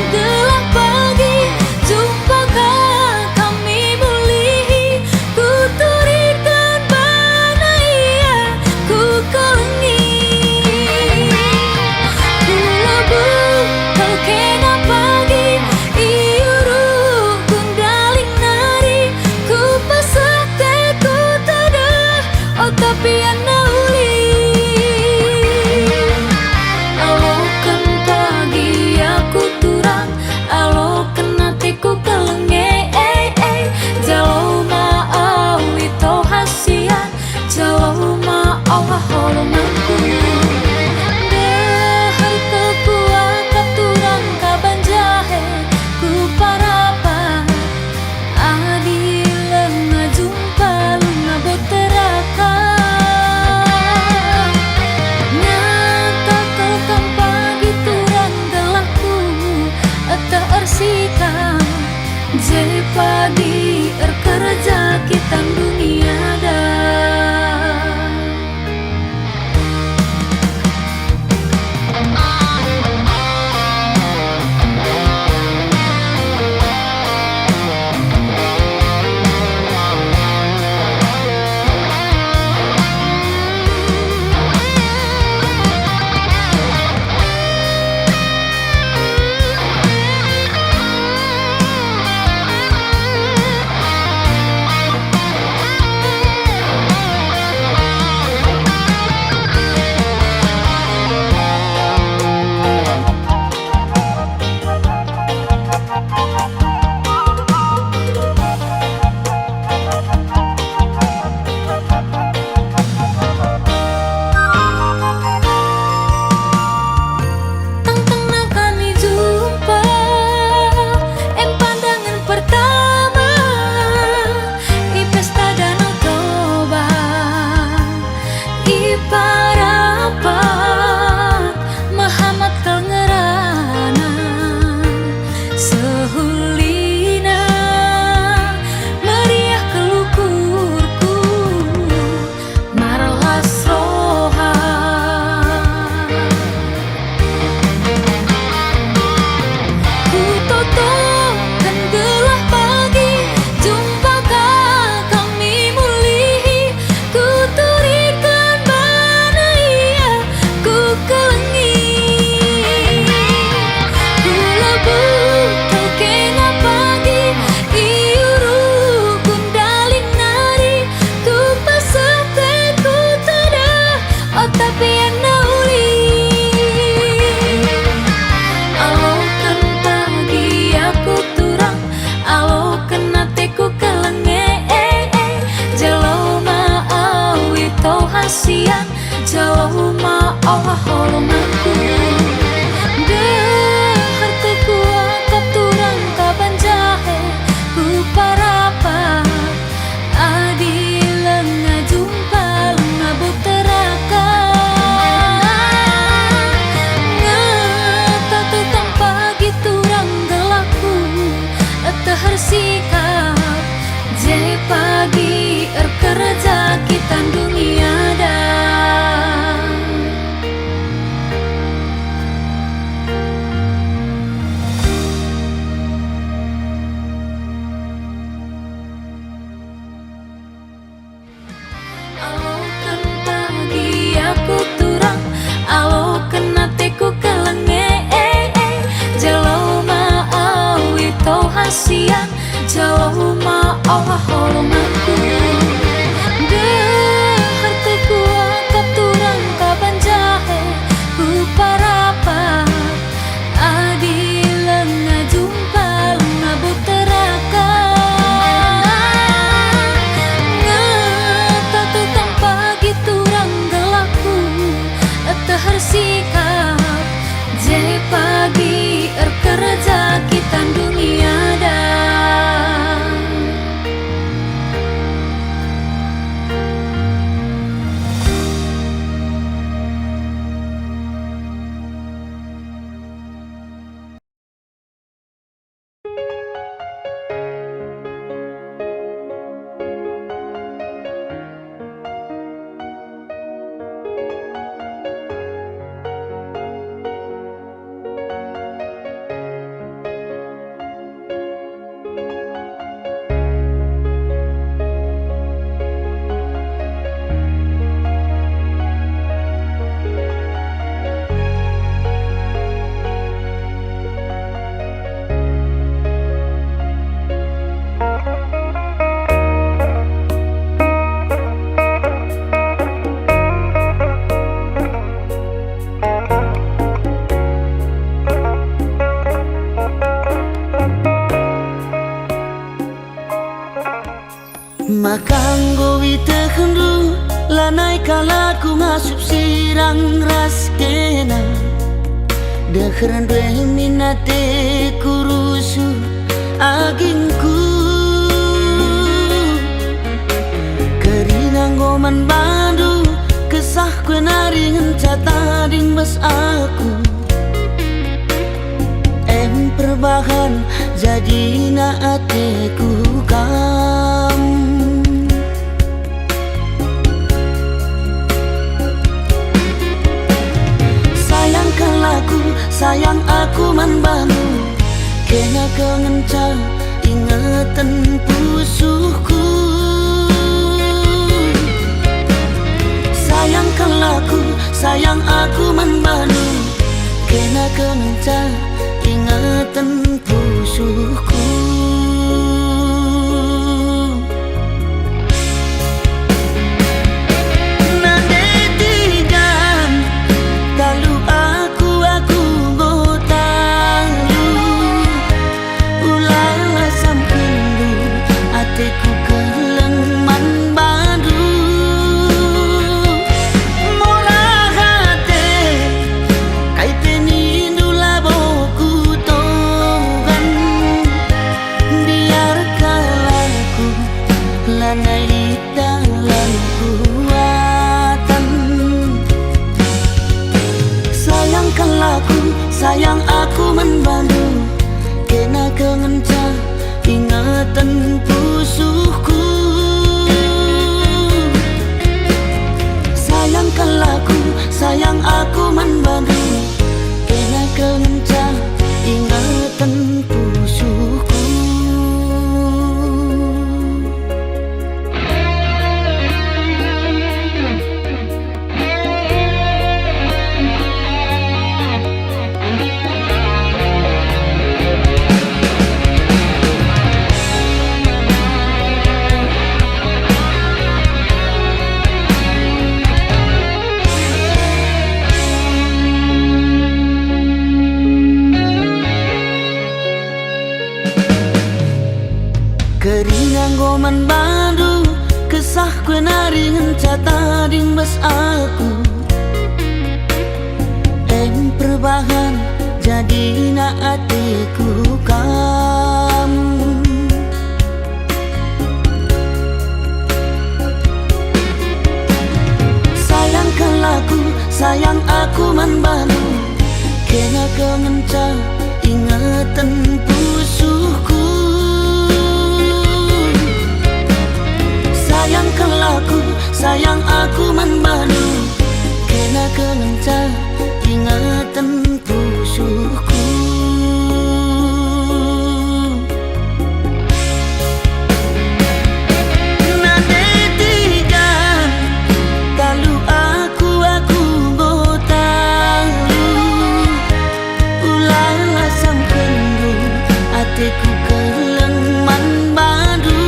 Gelap pagi, jumpakah kami mulih? Kuturikan bana ia, ku kelengi. Ku lebur kau kena pagi, iuru kundaling nari. Ku pasak teku tadah, oh tapi anda uli. Alokan pagi aku turang, alokan hatiku kelenge. Jalau mau itu hasian, jalau mau holonganku. Dahar kekuatan turang kaban jahe, ku parapa adilan ngajumpa lu ngaboteraka. Nyata kelkam pagi turang gelapku eta ersikam. Je pagi kerja kita dunia dah. Tang-tangna kami jumpa, pandangan pertama di pesta Danau Toba. I parapat Muhammad kal ngerana, sehulina meriah kelukurku marlas roha. Ku totokan gelap pagi, jumpakah kami mulih? Ku turikan bana ia, ku kelengi. Ku lebur kau kena pagi, iuru kundaling nari. Ku pasak teku tadah, oh tapi anda uli. Alokan pagi aku turang, alokan hatiku kelenge. Jalau mau itu hasian, jalau mau holonganku. Dahar kekuatan turang kaban jahe, ku parapa adilan ngajumpa lu ngaboteraka. Ngata tukang pagi turang gelapku eta harsikap. Je pagi kerja kita dunia dah. Alokan pagi aku turang, alokan hatiku kelenge. Jalau mau itu hasian, jalau mau holonganku. Dahar kekuatan turang kaban jahe, ku parapa adilan ngajumpa lu ngaboteraka. Ngata tukang pagi turang gelapku eta harsikap. Je pagi kerja kita dunia dah. Makanggo witekendu lanai kalaku ngasup sirang ras kena dekeren dwe minate kurusu agingku kerinang goman bandu kesah kue naringan catading bas aku perbahan jadi na ateku kamu sayang aku man banu kena kengenca ingatan pusuhku sayang aku man banu kena kengenca ingatan pusuhku sayang aku membantu kena kengenca ingatan pusuhku sayang aku membantu kena kengenca ingatan pusuhku keringang goman bandu kesah kue naringan catading bas aku perbahan jadi na atiku kamu sayang aku man bandu kena kengenca ingatan pusuhku sayang aku man banu kena kengenca ingatan pusuhku nade tiga talu aku botalu ulah asam kendu atiku keleng man badu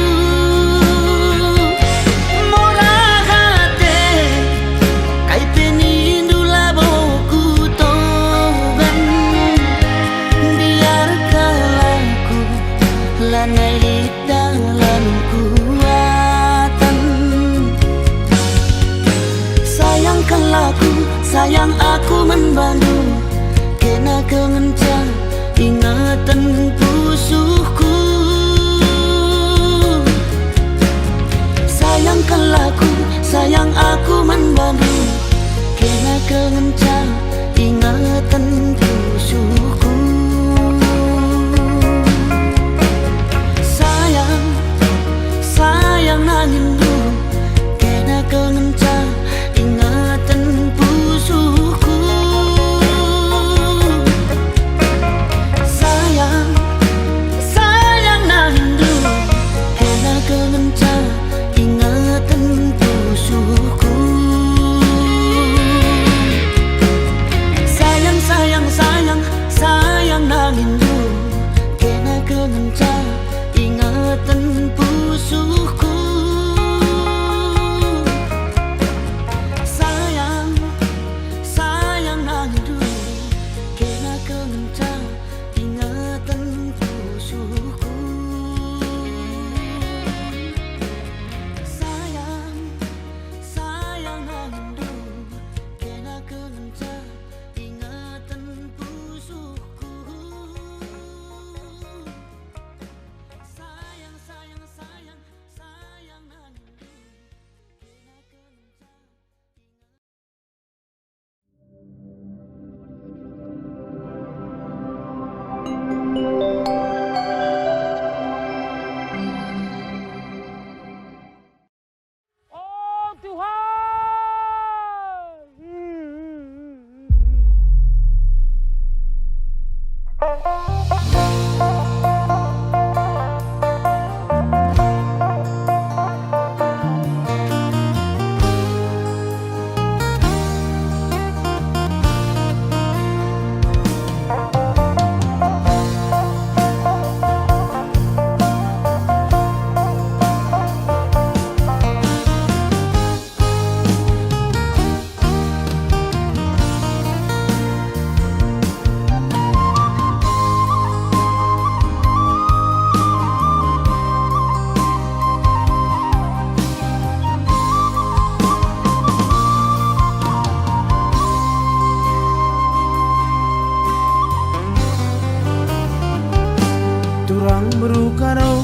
Amrukaro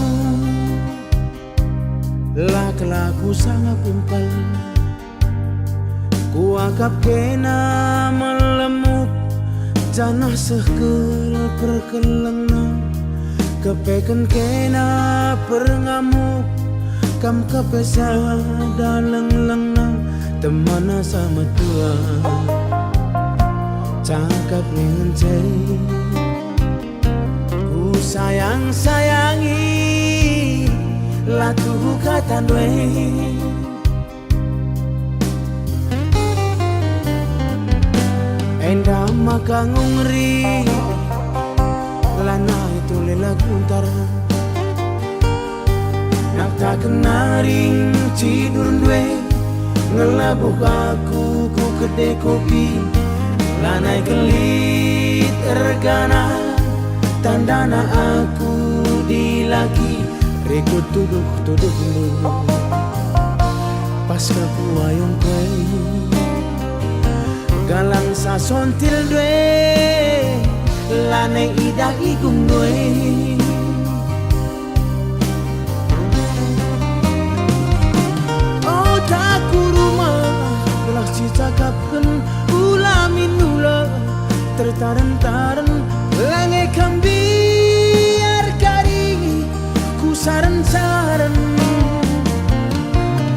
Lak-laku sangat kumpal Kuakap kena melemuk Janah sekel perkelengna Kepeken kena perngamuk Kam kepesa daleng-lengna Temana sama tua Cangkap dengan ceri Ku sayang-sayangi Latu kata dwe Enda maka ngungri Lana itu lela guntar Nak tak kenaring tidur dwe Ngelabuk aku ku kedai kopi Lanai gelit ergana Tandana aku dilaki Rekut tuduh lu Pas kaku ayong kwe Galang sasontil dwe Lanai idah igung dwe Cakapkan ulamin nula tertaren-taren lange kambiar kari ku saran-saran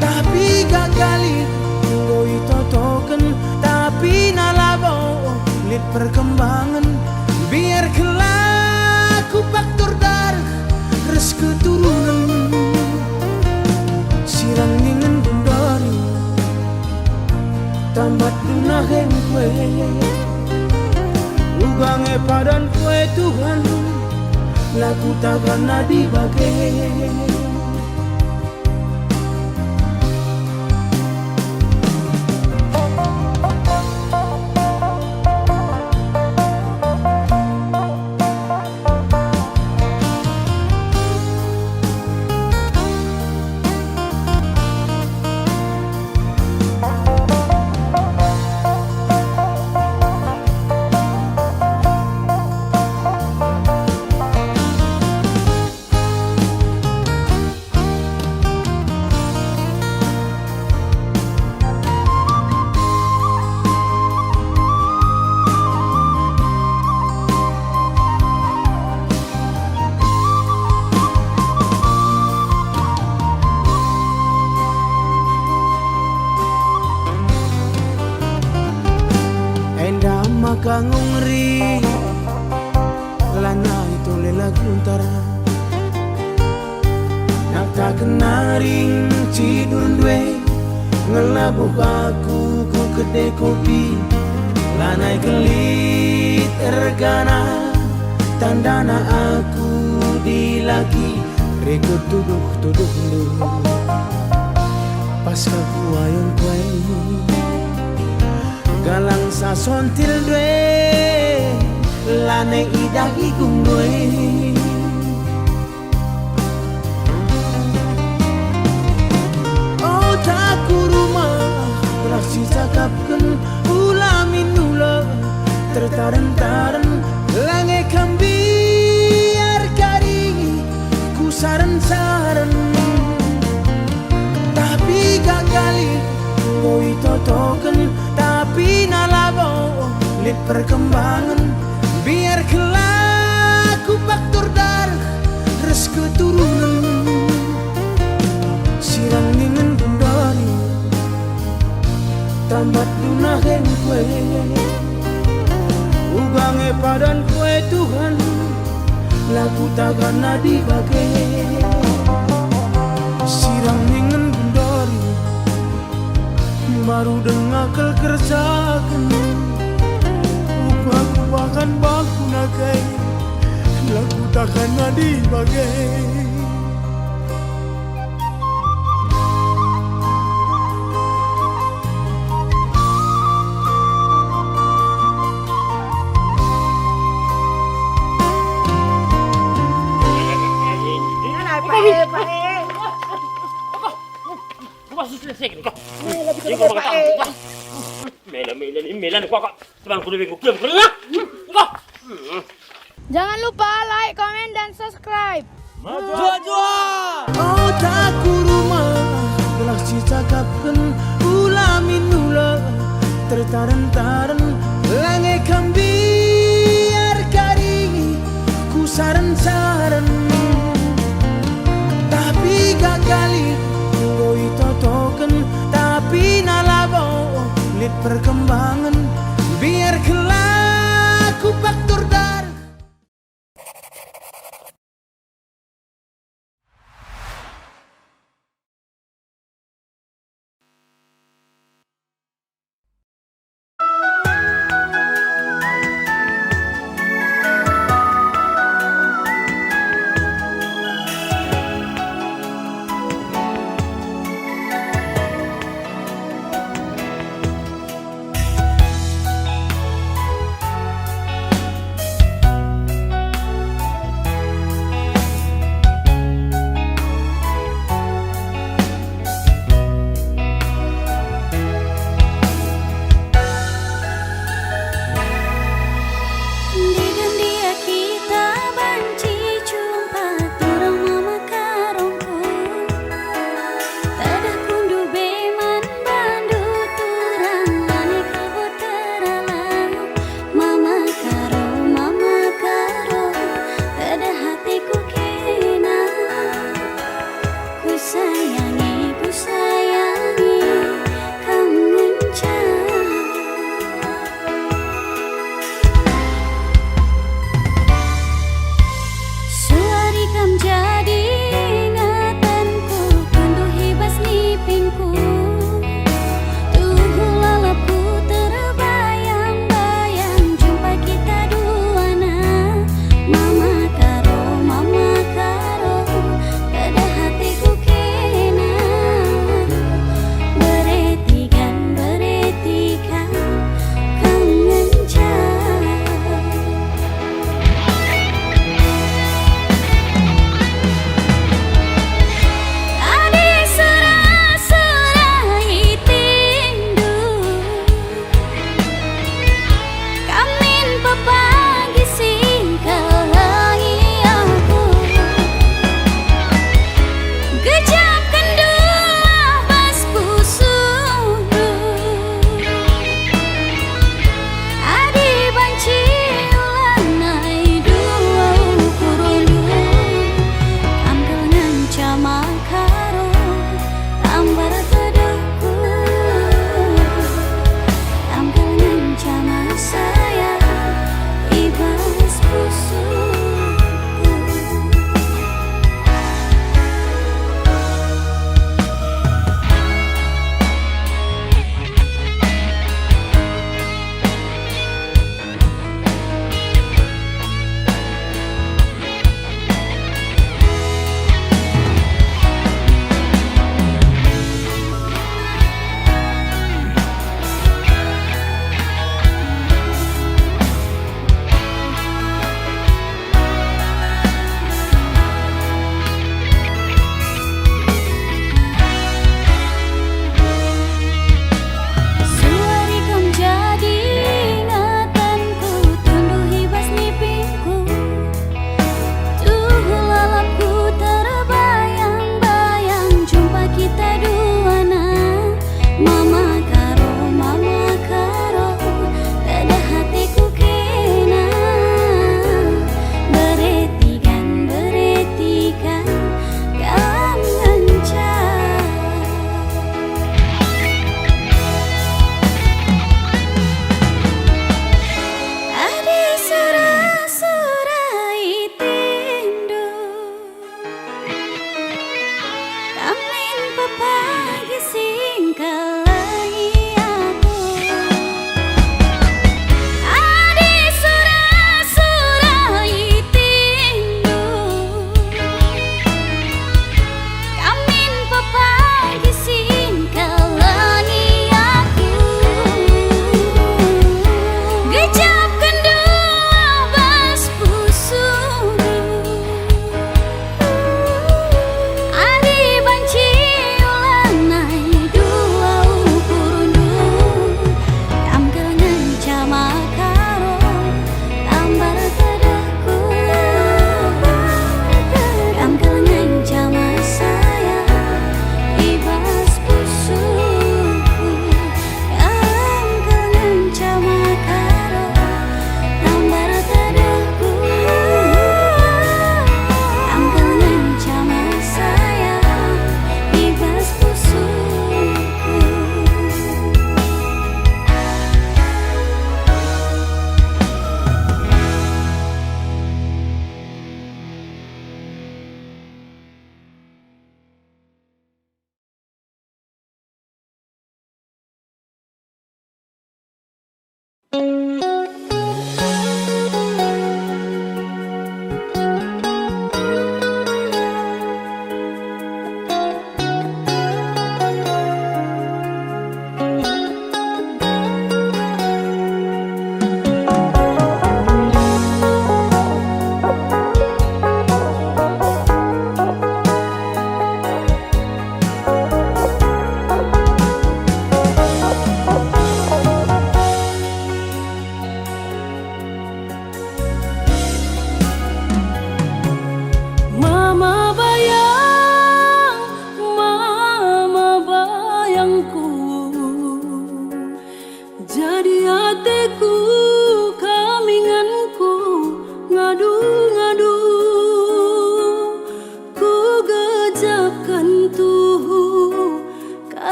tapi gagali ngoi totoken tapi nalabo lit perkembangan biar kelaku faktor darah res keturunan sirang ningen bundari Tamat dunahen kue Ugange padan kue Tuhan Laku takkan nadi bagai Maka ngungri Lana itu lela guntar Nak tak kenaring tidur dwe Ngelabuk aku ku kedai kopi Lanai gelit ergana Tandana aku dilaki Rekut tuduh lu Pas kaku ayong kue Galang sasontil dwe Lane idah igung dwe Oh taku rumah Telah si cakapkan ulamin nula Tertaren-taren Lange kambiar kari Ku saran-saran Tapi gagali Koi totoken tapi nalabo lit perkembangan biar kelaku faktor darah res keturunan sirang ningen bundari tamat dunahen kue ugange padan kue Tuhan laku takkan nadi bagai sirang ningen bundari baru dengar kerjakan Upaku bahkan baku nagai Laku takkan nadi bagai Jangan lupa like, komen, dan subscribe. Oh taku rumah belah cicakapkan ulamin nula tertaren-taren lange kambiar kari ku saran-saran tapi gagali ngoi totoken tapi nalabo lit perkembangan biar kelaku faktor dar.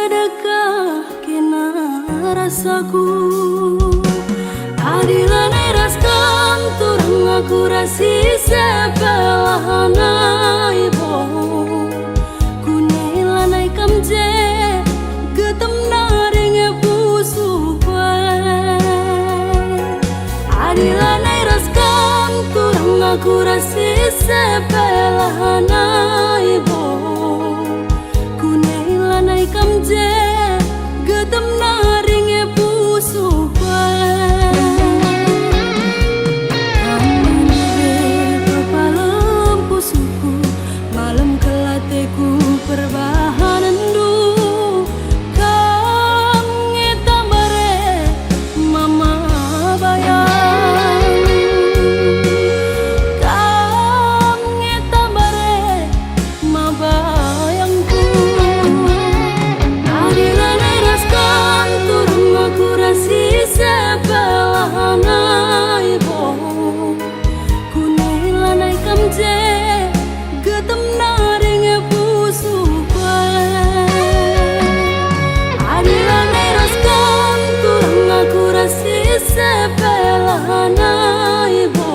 sedekah kena rasaku. Adilan eras kam turang aku rasi sepelahana ibo. Kunailanai kam je getem naring pusu kue. Adilan eras kam turang aku rasi sepelahana ibo. Kunailanai kam je getem naring pusu kue. Perbahanan du kam ngetambare mama bayang, kam ngetambare ma bayangku. Adilan eras kam turun aku rasi sepelahana ibo. Kunailanai kam je getem naring pusu kue. Adilan eras kam turang aku rasi sepelahana ibo.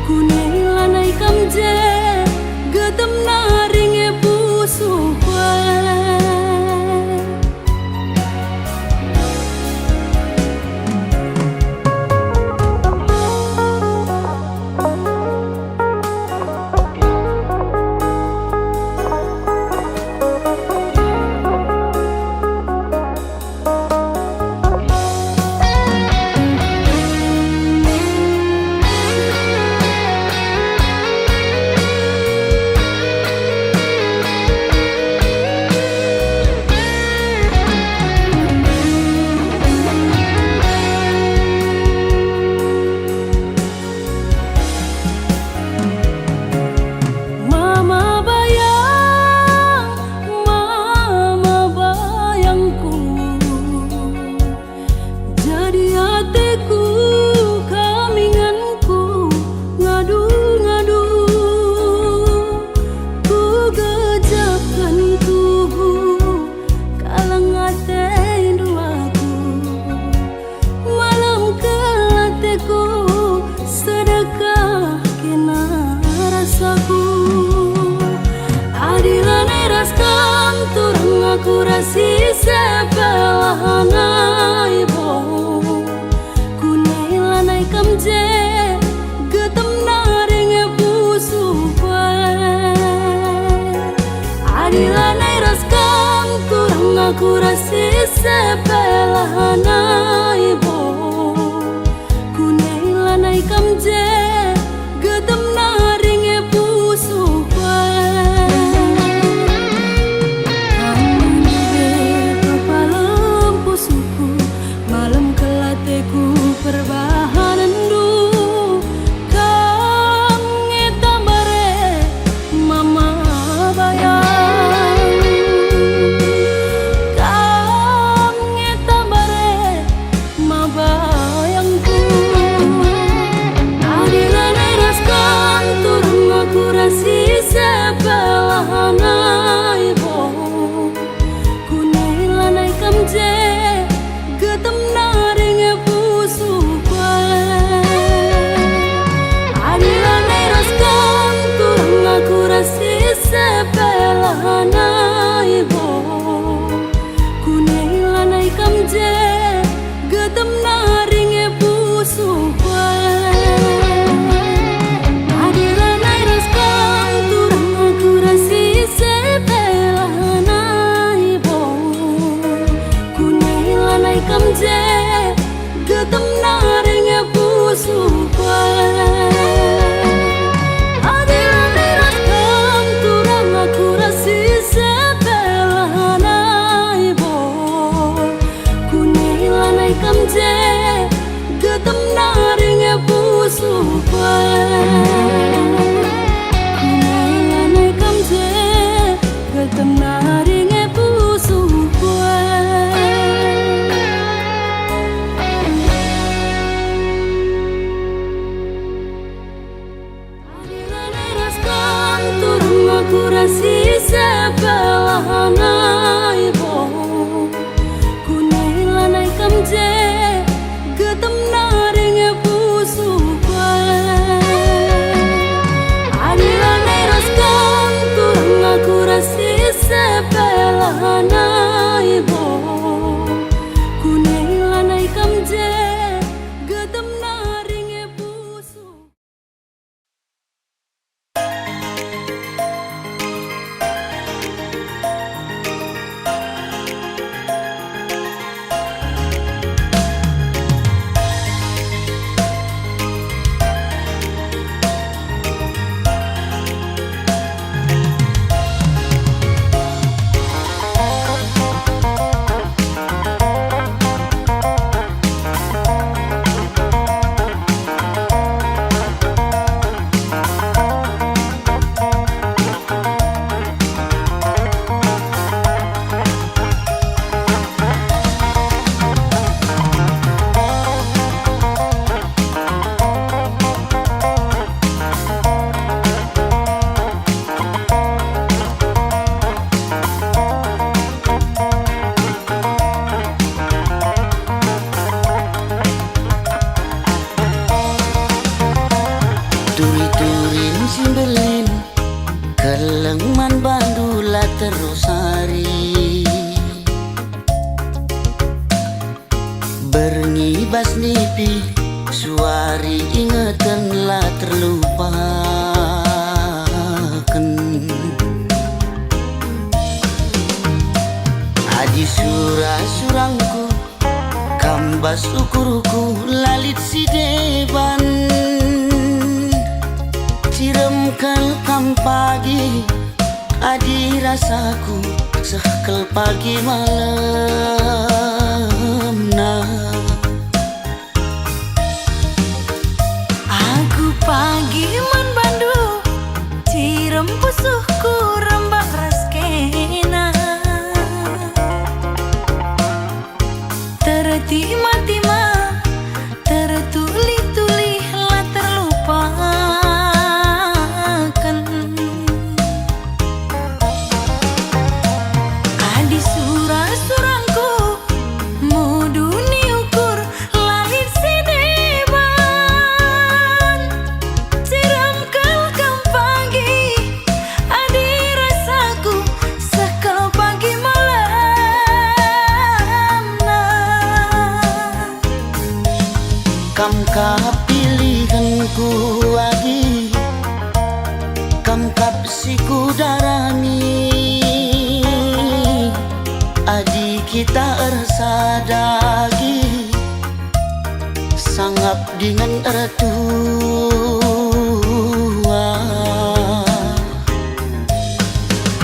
Kunailanai kam je getem naring pusu kue. Adilan eras kam turang aku rasi sepelahana ibo. Kunailanai kam je getem naring pusu kue. Adilan eras kam turang aku rasi sepelahana ibo. Kunailanai kam je getem naring pusu kue. Perbahanan du kam ngetambare mama bayang, kam ngetambare Nyanyi bas nipi suari ingetanlah terlupakan. Adi surang-surangku kambas ukurku lalit si deban. Ciremkan kam pagi adi rasaku sekel pagi malam nah. Aku pagi man bandu cirem pusuhku rembak raskena tertima-tima tertuli-tuli lah terlupakan. Adi surang-surangku mudu ni ukur lalit si deban. Ciram kelkam pagi adi rasaku sekal pagi malam nah. Kam kap pilihanku agi, kam kap siku darami. Adi kita ersadagi, sangap dengan ertua.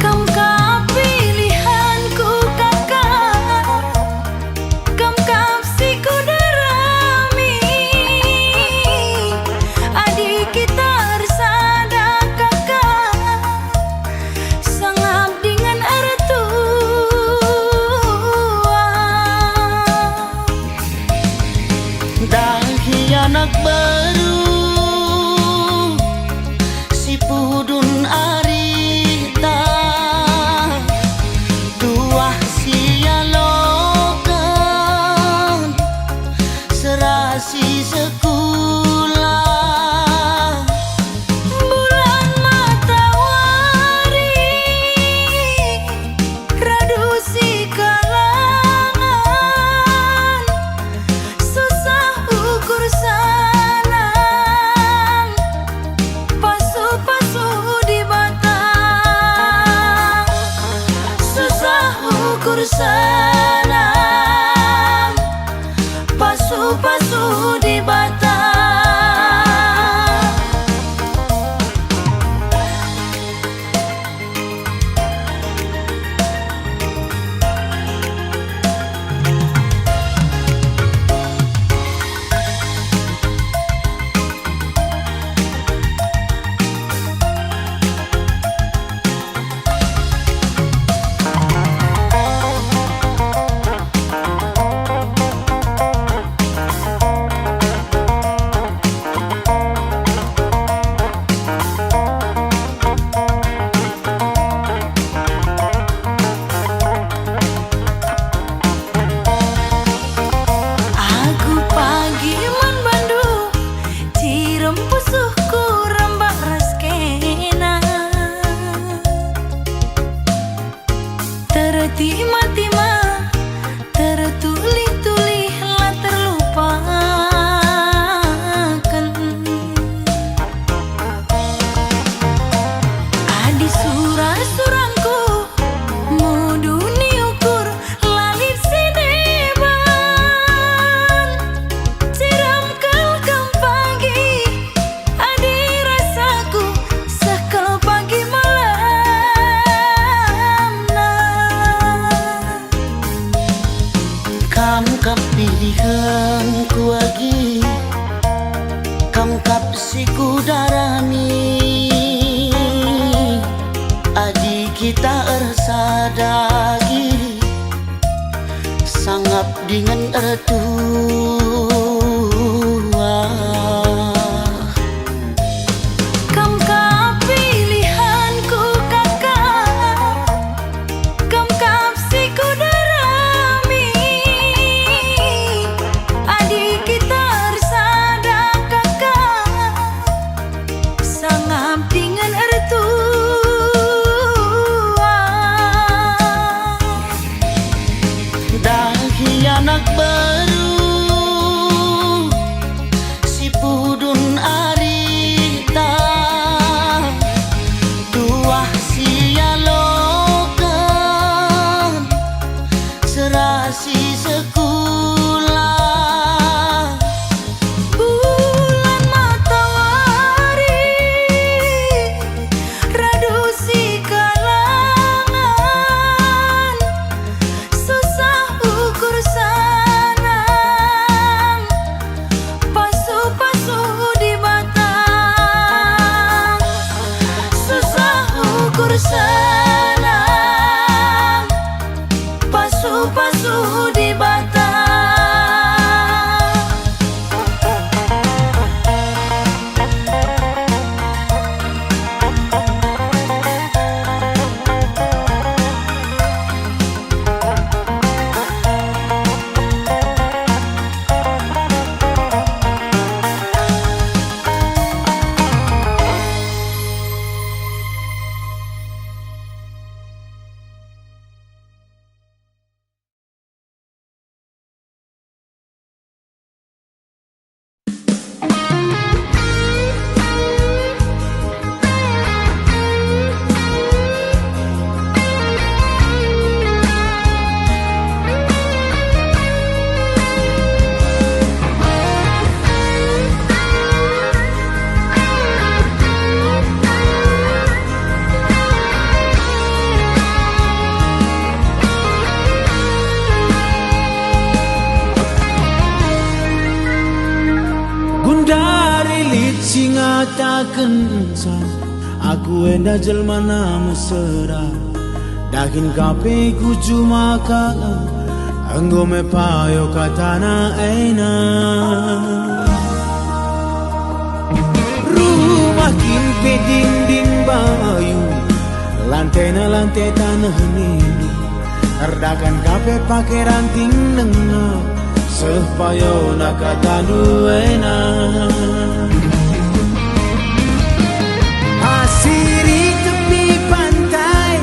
Kam kap pilihanku kakak, kam kap siku darami. Adik kita bersada kakak, sangap dengan ertua. Dahi anak baru si pudun arita tuah sialokan serasi sekolah. Bulan matahari radu si kalangan, susah ukur sanang, pasu-pasu di batang. Susah ukur sanang, pasu-pasu di batang. Aku pagi man bandu cirem pusuhku rembak raskena tertima-tima tertuli-tuli lah terlupakan. Adi surang-surangku mudu ni ukur lalit si deban. Ciram kelkam pagi adi rasaku sekal pagi malam nah. Kam kap pilihanku agi, kam kap siku darami. Adi kita ersadagi, sangap dengan ertua. Kam kap pilihanku kakak, kam kap siku darami. Adik kita bersada kakak, sangap dengan ertua. Dahi anak baru Suci ngatakan ensah aku enda jelma na mesra dakin kape ku cuma ka anggo me payo katana eina rumah kimpe dinding bayu lantai na lantai tanah nini erdakan kape pake ranting nenga sepayo nakatanu eina asiri tepi pantai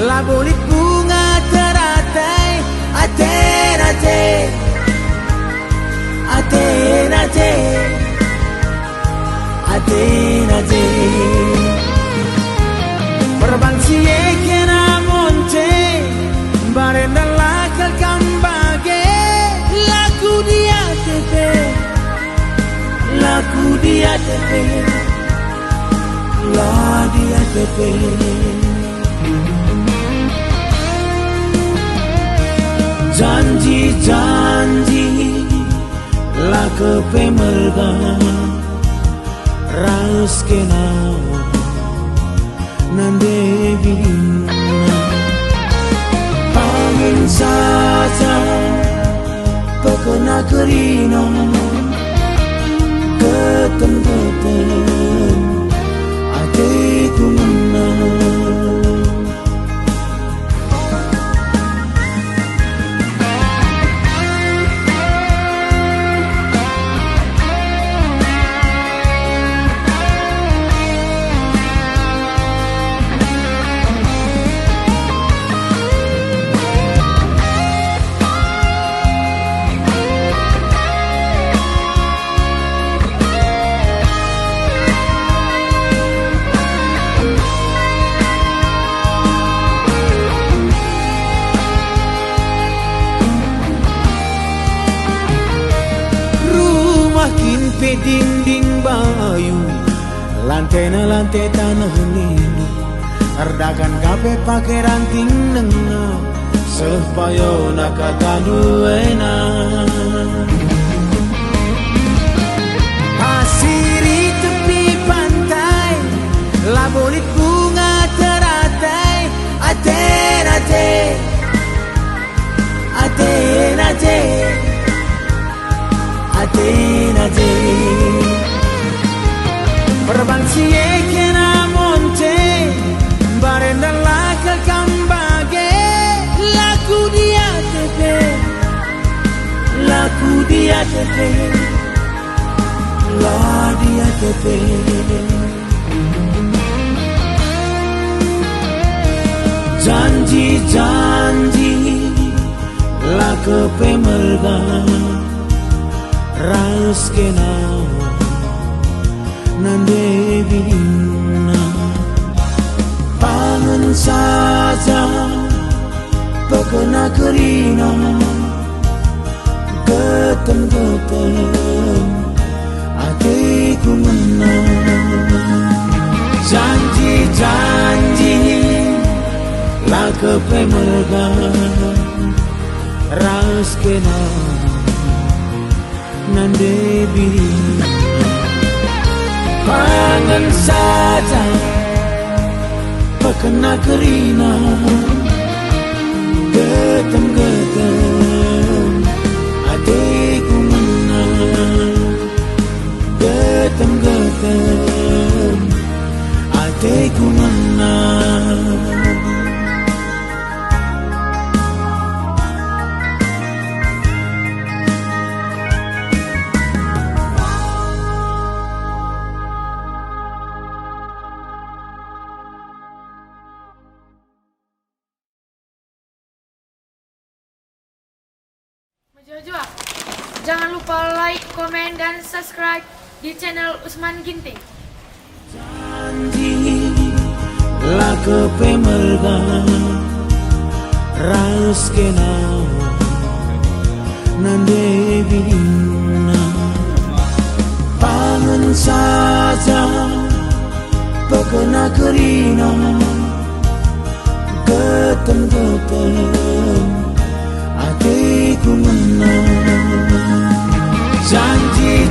labolit bunga teratai ate Perbang siye kena monte barenda lakal kambage laku dia tepe la dia tepe janji la kepe merga raus kena nande bina angin saja pekena kerina ketem-ketem hatiku menang pe dinding bayu lantai na lantai tanah nini erdakan kape pake ranting nenga sepayo nakatanu eina asiri tepi pantai labolit bunga teratai ate Perbang siye kena monte barenda lakal kambage laku dia tepe la dia tepe janji la kepe merga raus kena nande bina pangan saja pekena kerina ketem-ketem hatiku menang janji la kepe merga raus kena nande bina pangan saja pekena kerina getem-getem hatiku menang getem-getem hatiku menang Jojo, jangan lupa like, komen, dan subscribe di channel Usman Ginting. Janji la kepe merga raus kena nande bina pangan saja pekena kerina getem-getem hatiku menang janji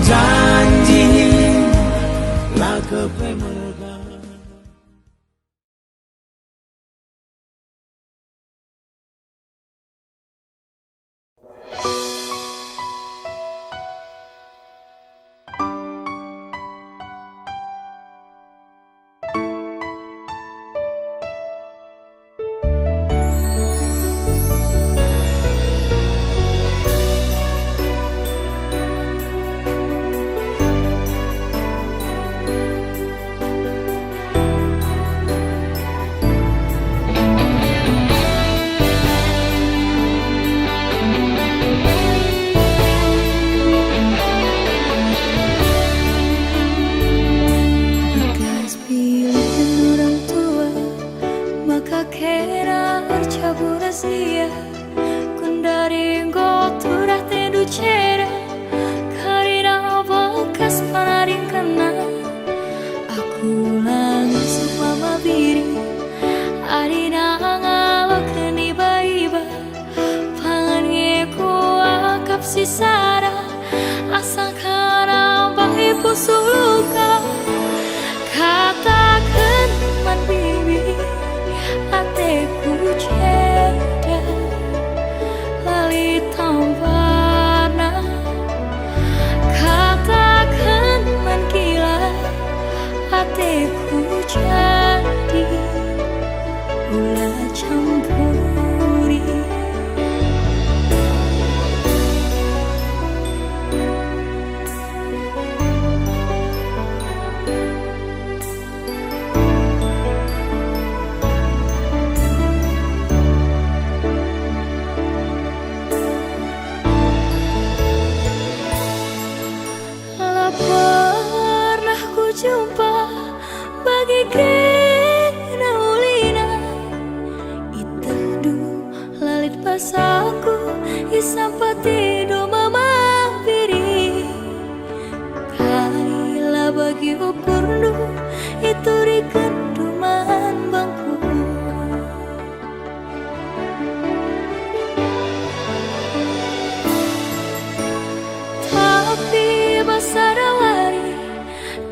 basaku isampati do mama biri Kaila bagi ukurnu itu di keduman bangku Tapi basarawari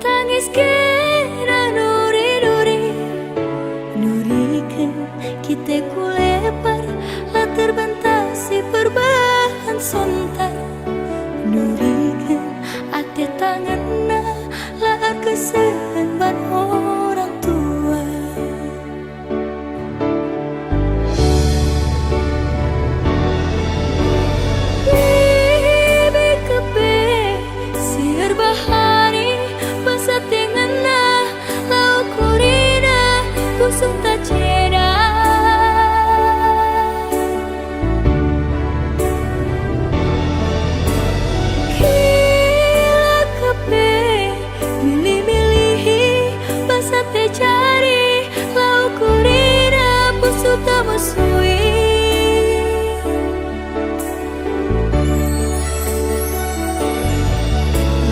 tangis kira nuri-nuri Nurikan kita kulepar lah terbentasi perubahan sontak Nurikan ate tanganna lah kesehan ban orang tua Bibi kepe siar bahari basa tengana lau kurina kusung tak ceda Kila kepe milih-milihi basa te cari lau kurina pusuk tak musui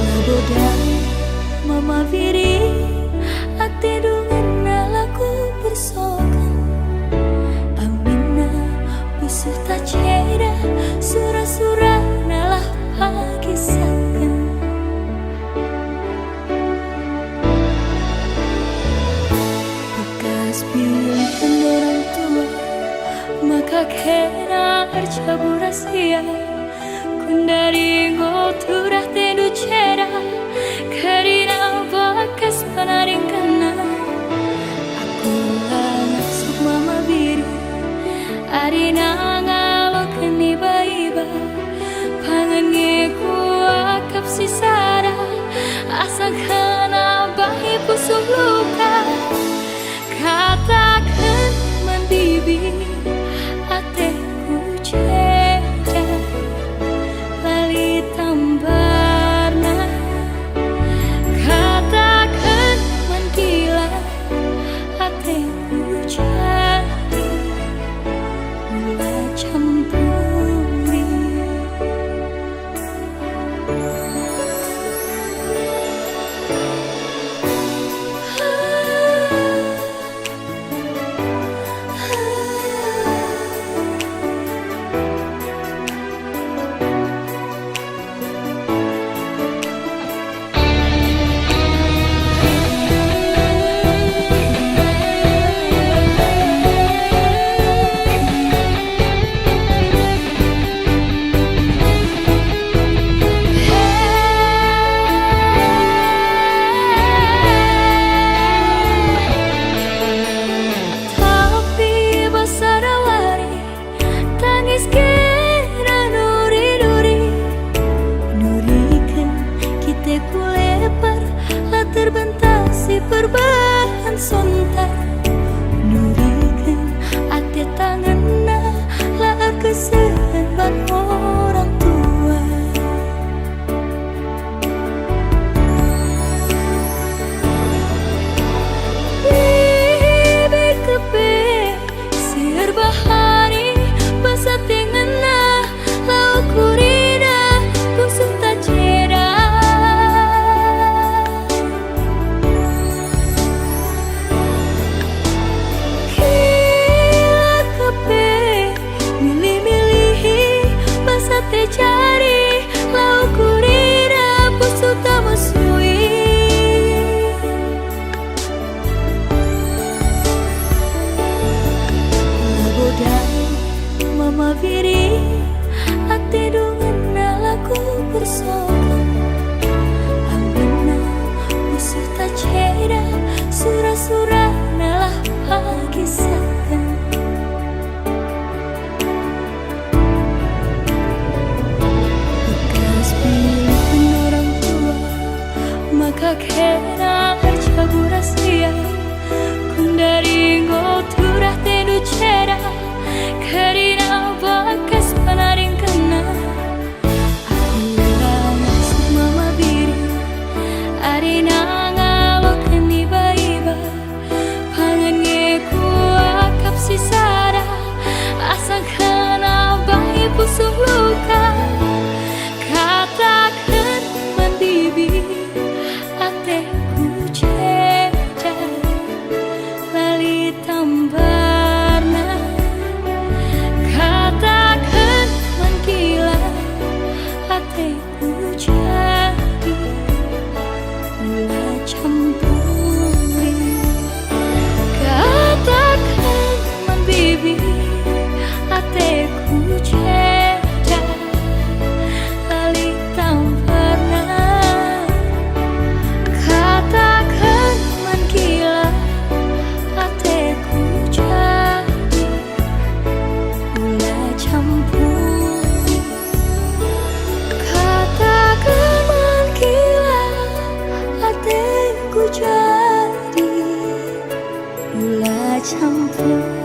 Labodai mama viri ate dungan alaku bersokan Amina busuh tak ceda surah-surah nalah pagi sakan Bekas pilihan orang tua maka kena arcabu rahasia Kundari ngoturah tendu ceda karina bakas penaring kena Aku langsung mama biri Arina ngalo keni baiba Pangan ngeku akap sisara Asang kena bahi pusuk luka Katakan mandibi ateku ceda Lali tambarna Katakan mangkila ateku cari Mula campuri Tapi basarawari tangis kira nuri-nuri Nurikan kita kulepar lah terbentasi perubahan sontak Nurikan ate tanganna lah kesehan ban orang tua Bibi kepe siar bahari basa tengana lau kurina kusung tak ceda Kila kepe milih-milihi basa te cari lau kurina pusuk tak musui Labodai mama viri ate dungan alaku bersokan Amina musuh tak ceda surah-surah nalah pagi sakan Bekas pilihan orang tua maka kena arcabu rahasia Kundari ngoturah tendu ceda karina bakas penaring kena Aku langsung mama biri Arina ngalo keni baiba Pangan ngeku ampun. Katakan gila hatiku jadi gula campuri.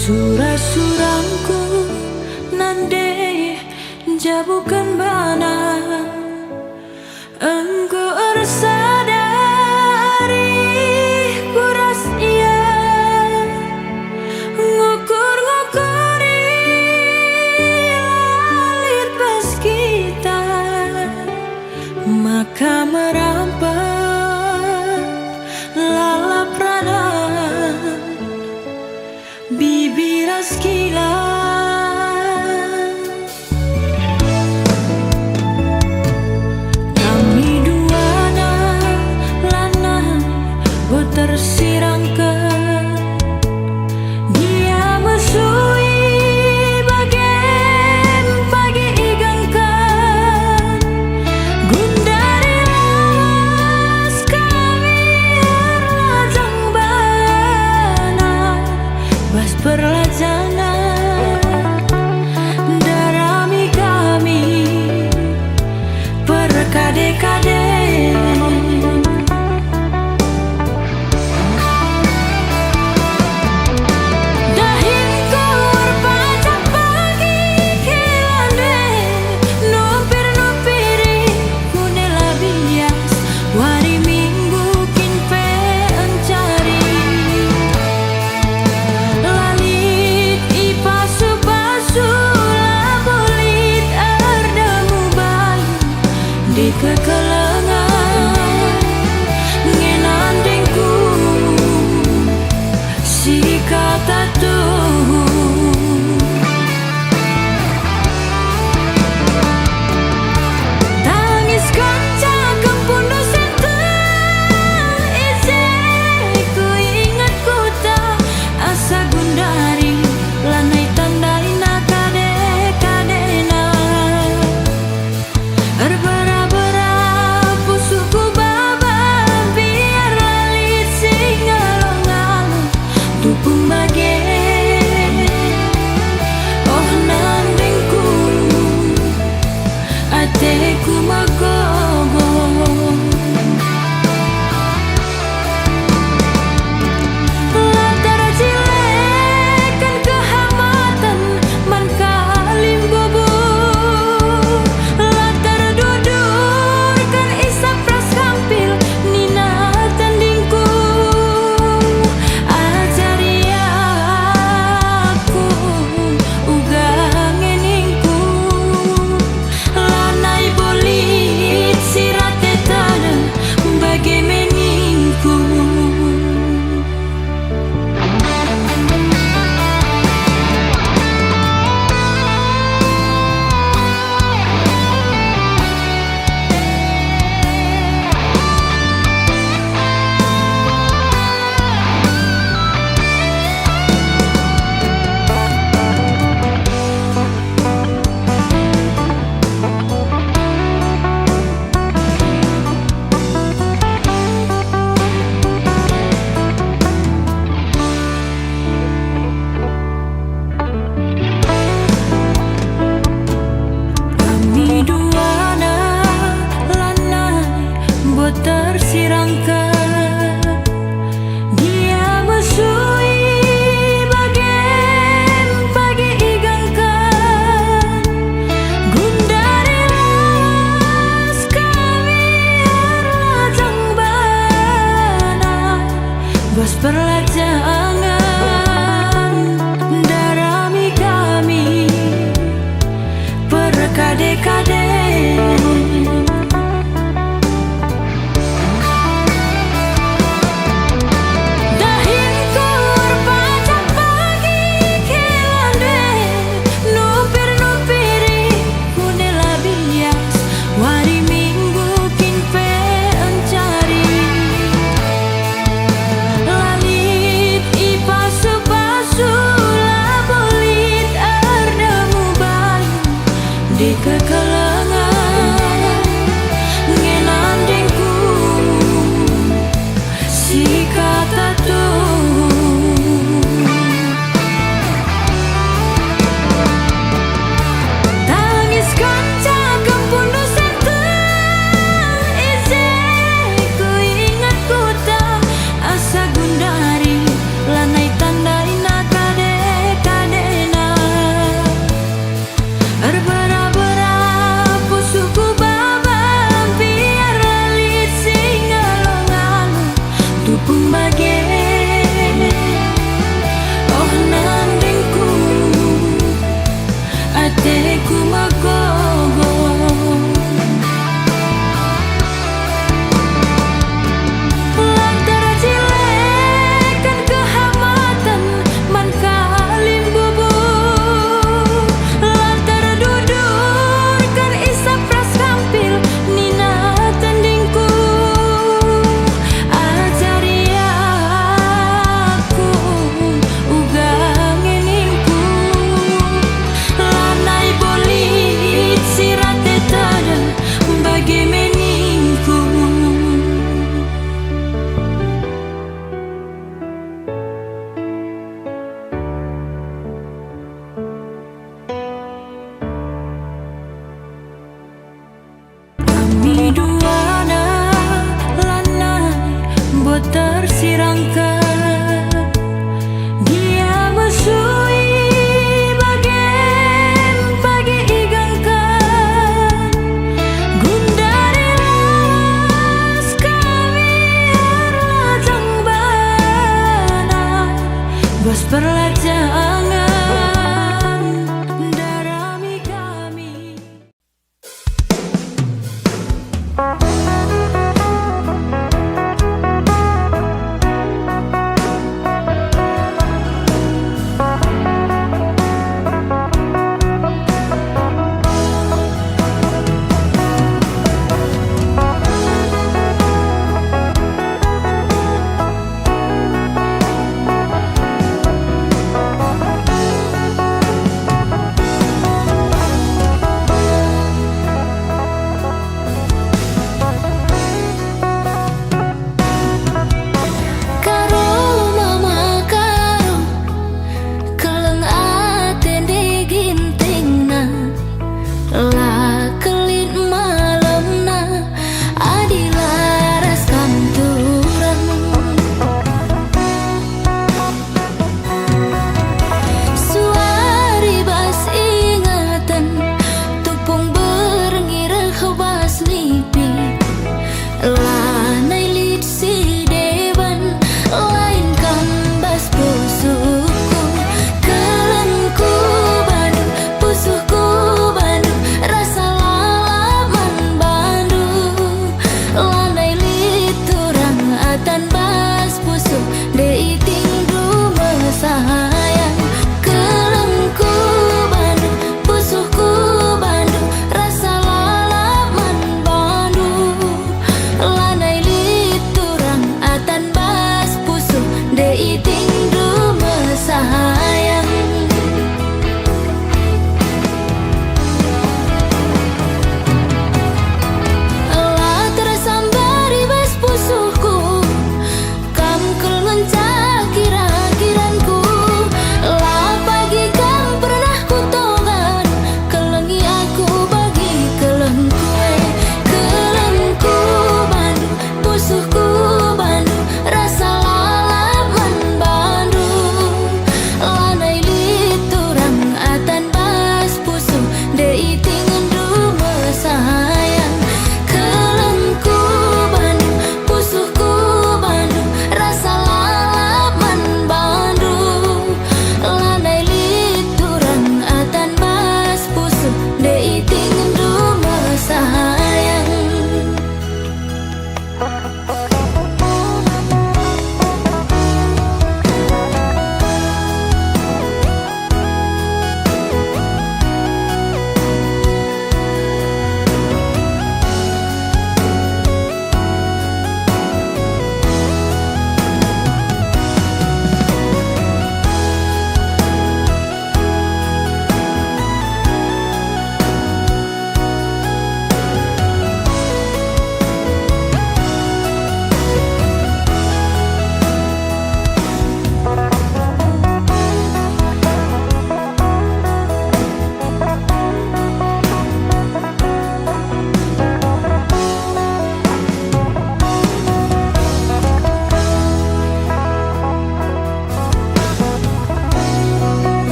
Suram-suramku nande jabukan bana engkau sadari kuras iya ngukur-ngukuri lalit bas kita maka merampat lalap ranan bibir sekilas. Kami duana lanang betersirangkan dia mesui bagen pagi igangkan gundari las kami rajang bana bas perlajanan darami kami perkade-kade dahin kur pacak pagi kilande nupir-nupiri kunela bias wari minggu kinpe encari lalit ipasu-pasu labulit ardamu bayu di kekelengan ngenandingku si kata tuh tangis kaca kempundu senteng isi ku ingat kuta asa gundari lanai tandaina kade-kadena erbera-bera pusuku baba biar lalit sing along-along tupung bagen oh nandingku ateku magogo latar cilekan kehamatan man kalim bobo latar dudurkan isap pras kampil nina tandingku ajari aku uga ngeningku lanai bolit sirate tanah bagi meningku. Kami duana lanai betersirangkan dia mesui bagen pagi igangkan gundari las kami rajang bana Bos perlajangan darami kami berkade-kade. Dahin kur pajak pagi kelande, nupir-nupiri kunela bias, wari minggu kinpe encari. Langit ipasu-pasu labulit ardemu bayu di kekelengan ngenandingku si kata tuh. Tangis kanca kempundu senteng ise ku ingat kuta asa gundari lanai tandaina kade-kadena. Arbara-bara pusuku babam biar lalit singalong-along tupung bage. Oh nandingku ateku magogo. Lantara cilekan kehamatan man kalin bubuk, lantara dudurkan isap ras kampil nina tandingku. Ajaria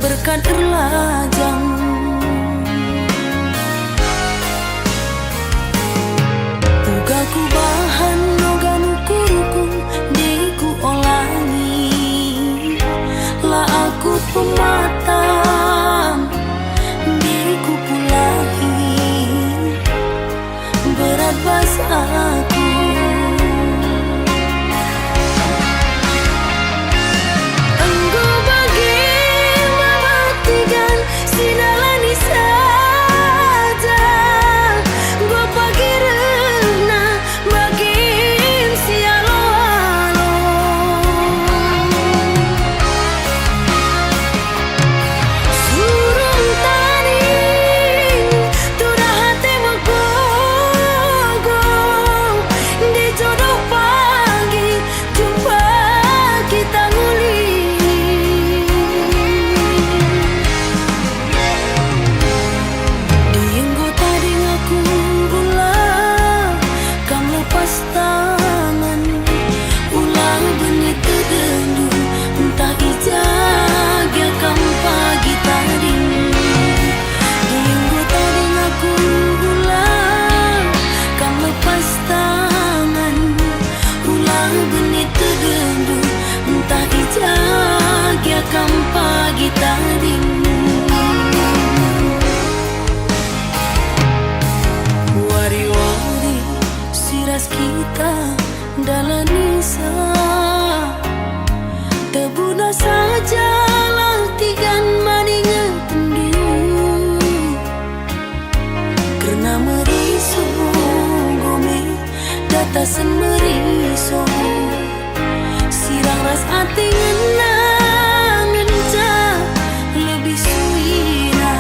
berkat erlajang Uga ku bahan noganu kurukung di ku olangi La aku pematang di ku pulahi Berat bas aku datasan meriso sirang ras ati ngenang ngenca lebih suina.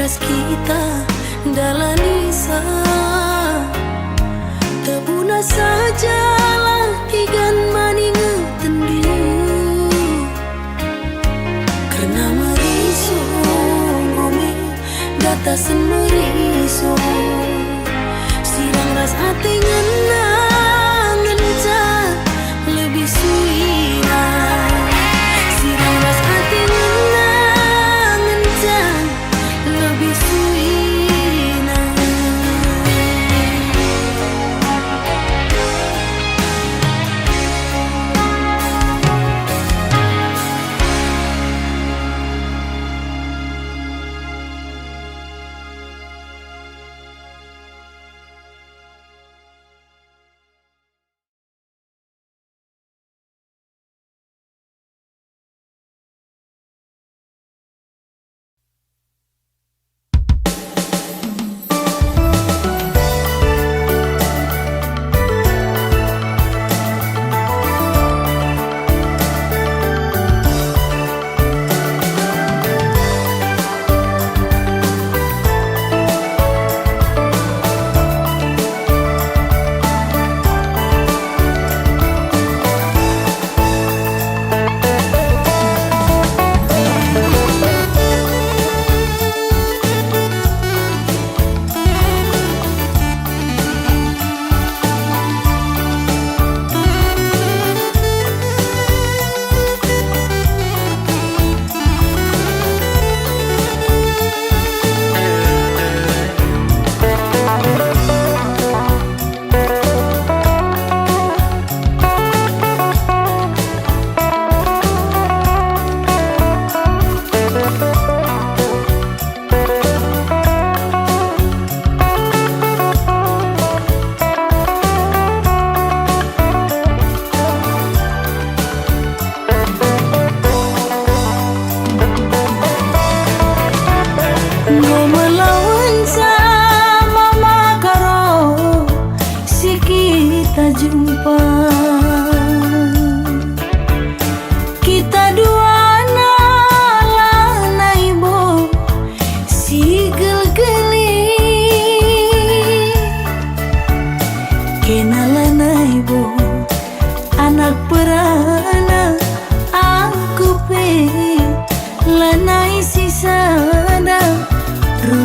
Kita dalanisa tebuna sajalah tigan maning tendu karena meriso ngome datasan meriso sirang ras ati ngenang ngenca lebih suina sirang ras ati ngenang ngenca lebih suina.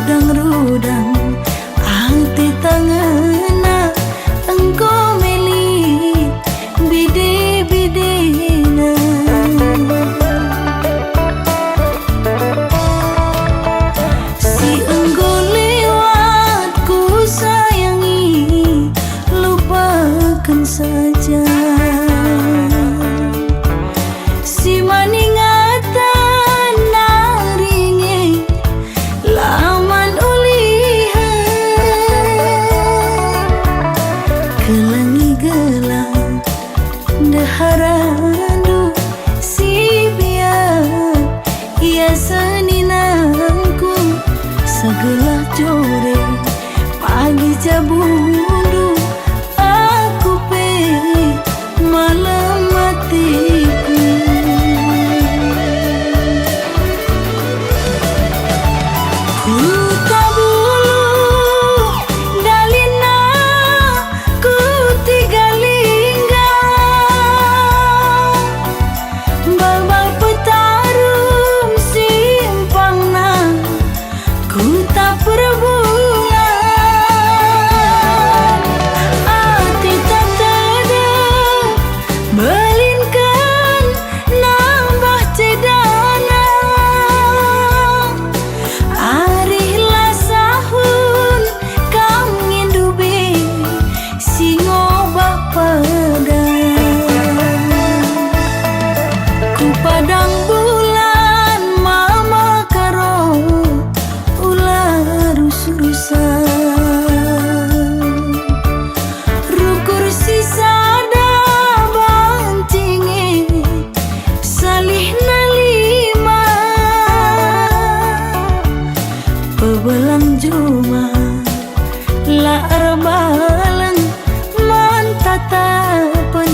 rudang-rudang ati tangena engkau meli bide-bidena si engkau lewat ku sayangi lupakan saja si maningatan naringe laman ulihan kelangi gelang deharandu si biar ia seninangku segelah jore pagi jabundu aku pe malam matiku ku tabulu dalina ku tiga linggang babal petarum simpangna ku tak perbulan ati tak tedeng belinkan nambah cedana arihlah sahun kam ngindubi singo bapadan ku padang bulan mama karo ular rusurusan rukur sisada bancinge salih nalima pebelang juma la arbalang mantatapan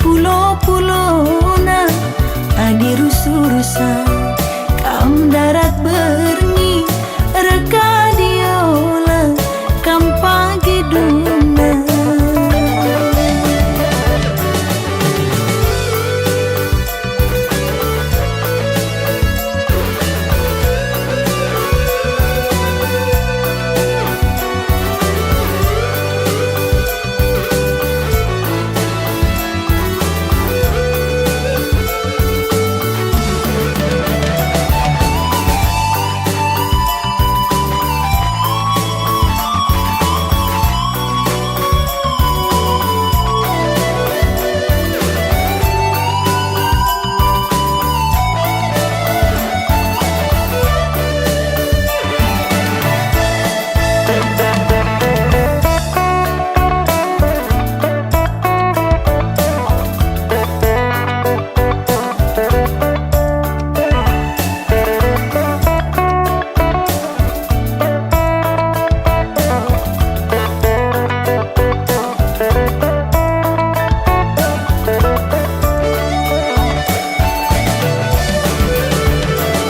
pulo-pulona adi rusurusan kam darat berni reka diola kam pagi duna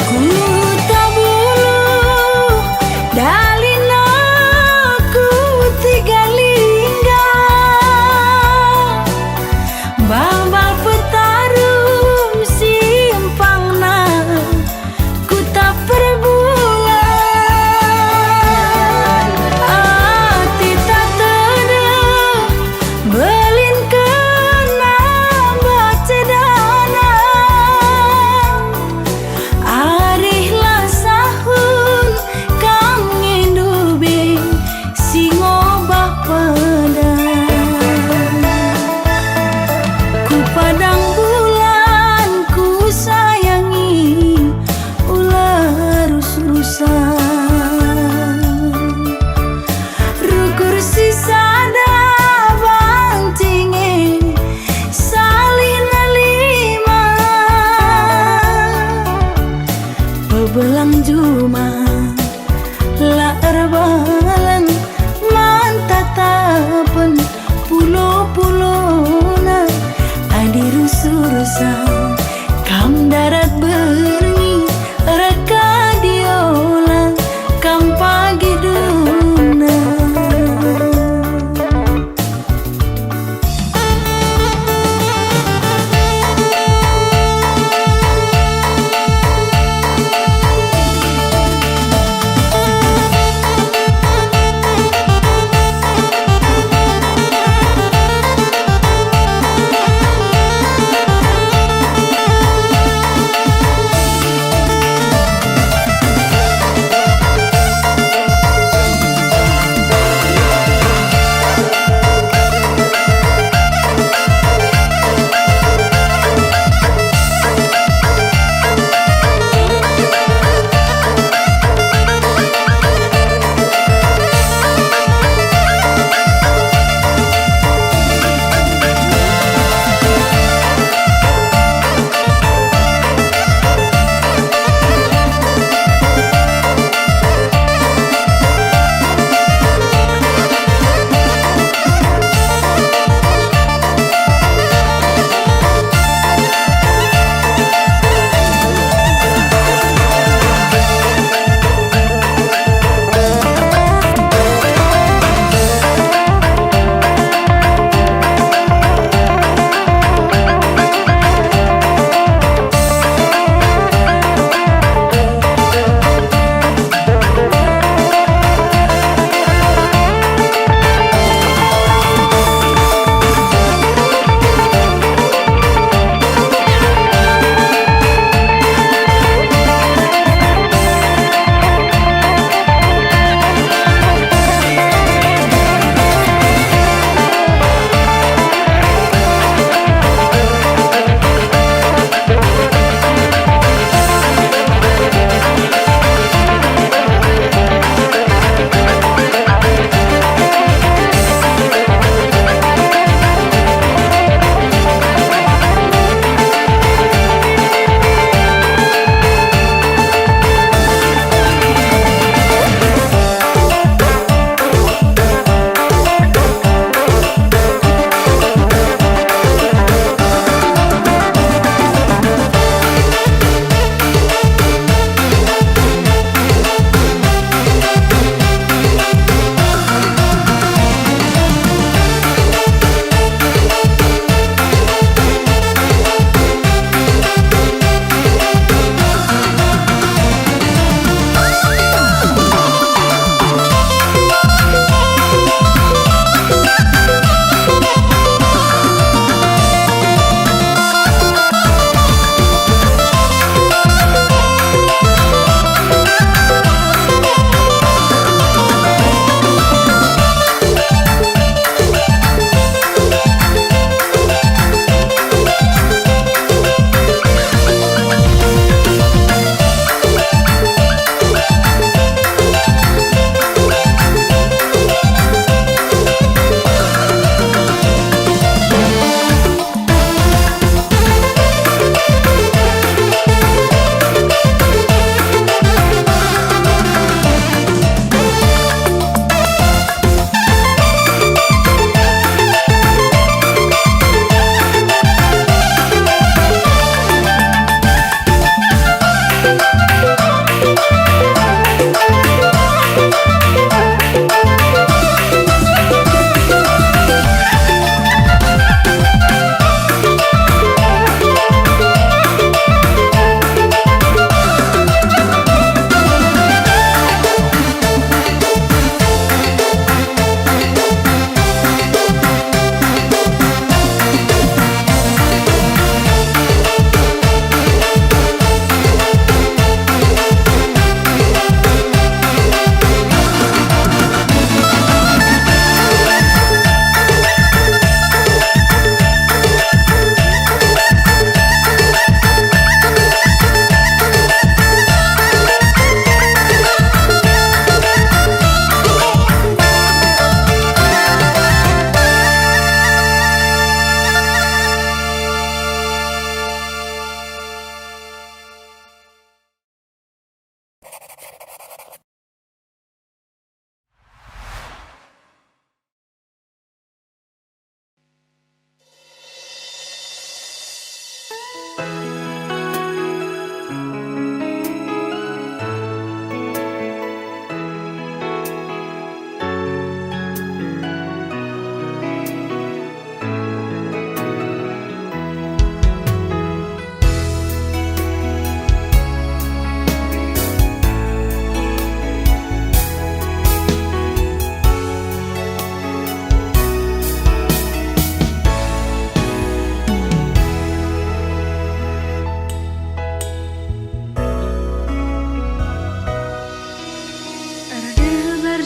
ku tabulu dalina ku tiga linggang babal petarum simpangna ku tak perbulan ati tak tedeng belinkan nambah cedana arihlah sahun kam ngindubi singo bapadan ku padang bulan ku sayangi ular rusurusan rukur sisada bancinge salih nalima pebelang juma la arbalang mantatapan pulo-pulona adi rusurusan kam darat berni reka diola kam pagi duna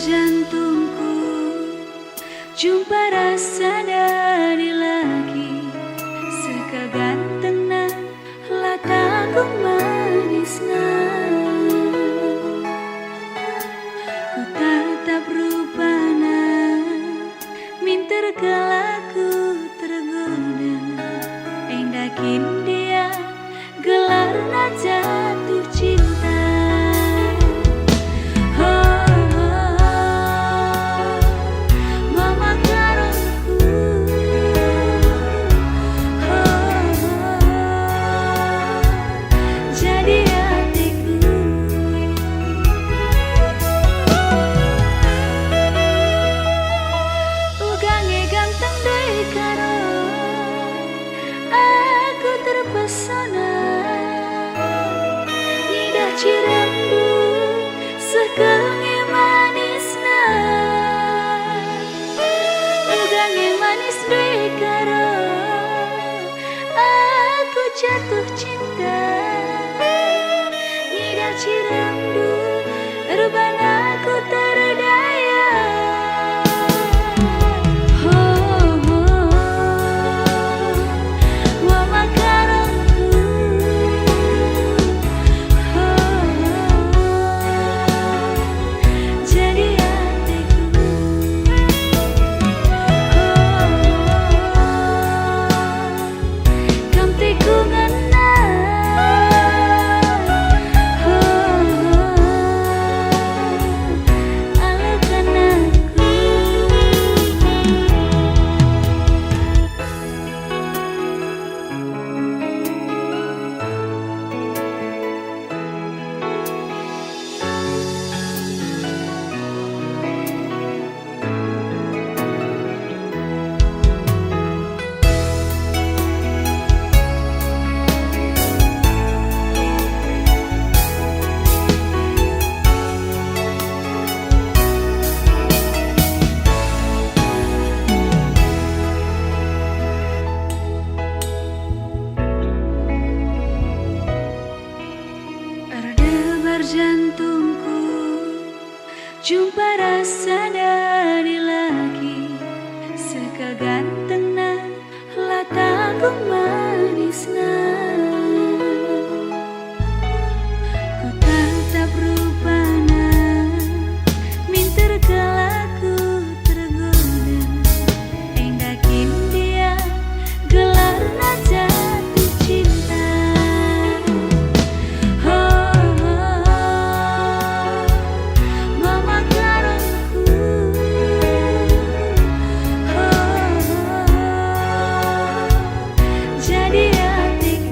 Jantungku jumpa rasa dari lagi sekagantengna lataku manisna ku tatap rupana minter kalaku tergoda endakin dia gelarna jatuh cinta. Cirandu sekengi manisna ugange manis dekaro aku jatuh cinta ngida cirandu rubana aku terdaya jantungku jumpa rasa dari lagi sekagantengna lataku manisna ku tatap rupana minter kalaku tergoda endakin dia gelarna jatuh cinta. Jadi hatiku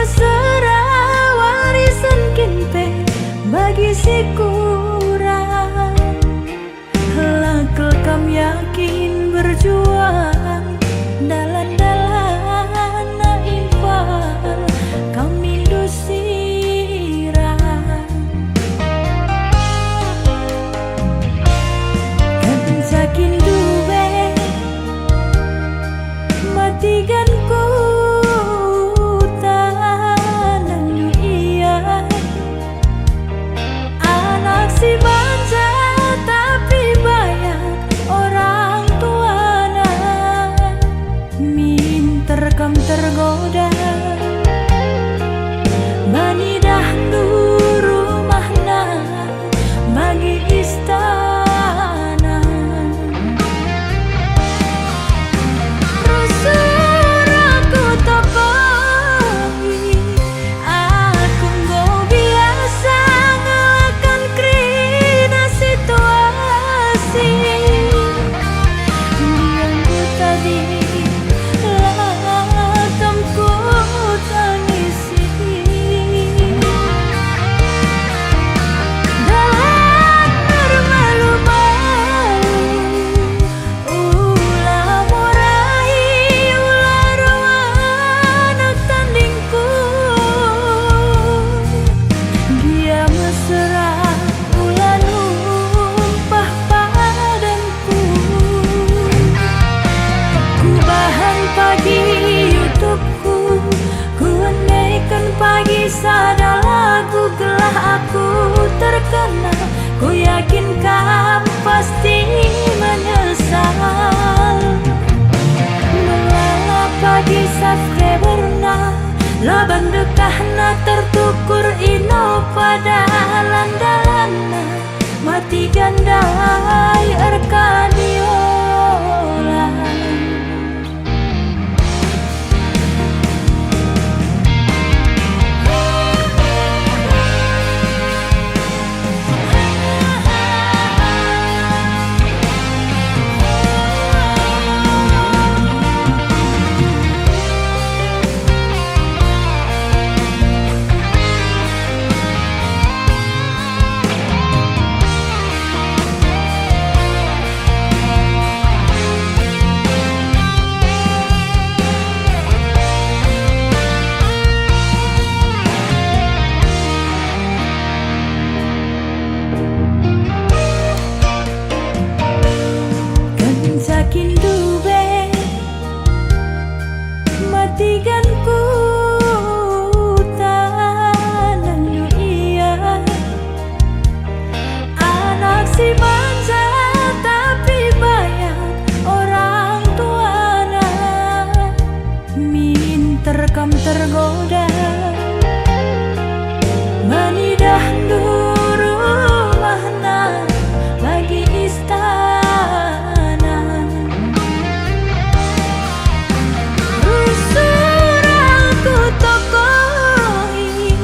mesra warisan kinpe bagi si kurang. Lakel kam yakin berjuang dalan-dalan na impal kami dusirang. Kencakin duwe matikan ku tanang dunia. Anak si manja tapi banyak orang tuana. Minter kam tergoda bani dahulu rumahna bagi istana. Rusur aku tokohi, aku nggak biasa ngelakan krina situasi. Diamku tadi lakamku tangisi. Dalam bermalu-malu ulah morai ulah anak tandingku. Dia mesra ulah numpah padanku. Ku bahan pagi YouTubeku, ku andaikan pagi sada lagu gelah aku terkenal. Ku yakin kamu pasti menyesal. Melala pagi subscriberna laban dekahna tertukur ino pada landalanna. Mati gandai Arkadiola. Kencakin duwe matikan ku tanang dunia. Anak si manja tapi banyak orang tuana. Minter kam tergoda bani dahulu rumahna bagi istana. Rusur aku tokohi,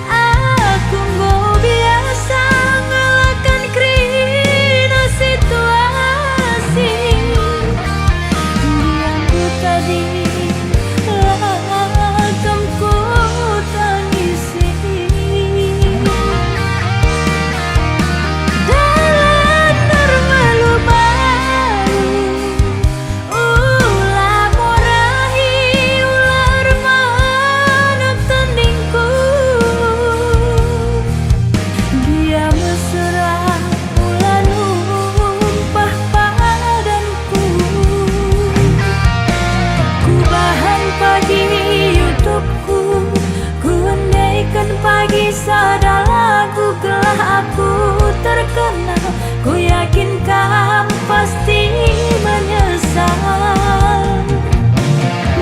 aku nggak biasa ngelakan krina situasi. Diamku tadi lakamku tangisi. Dalam bermalu-malu ulah morahi ulah anak tandingku. Dia mesra ulah numpah padanku. Ku bahan pagi YouTubeku, ku andaikan pagi sada lagu gelah aku terkenal. Ku yakin kamu pasti menyesal.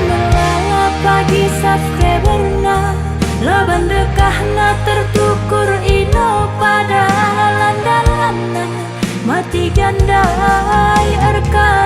Melala pagi subscriberna laban dekahna tertukur ino pada landalanna. Mati gandai Arkadiola.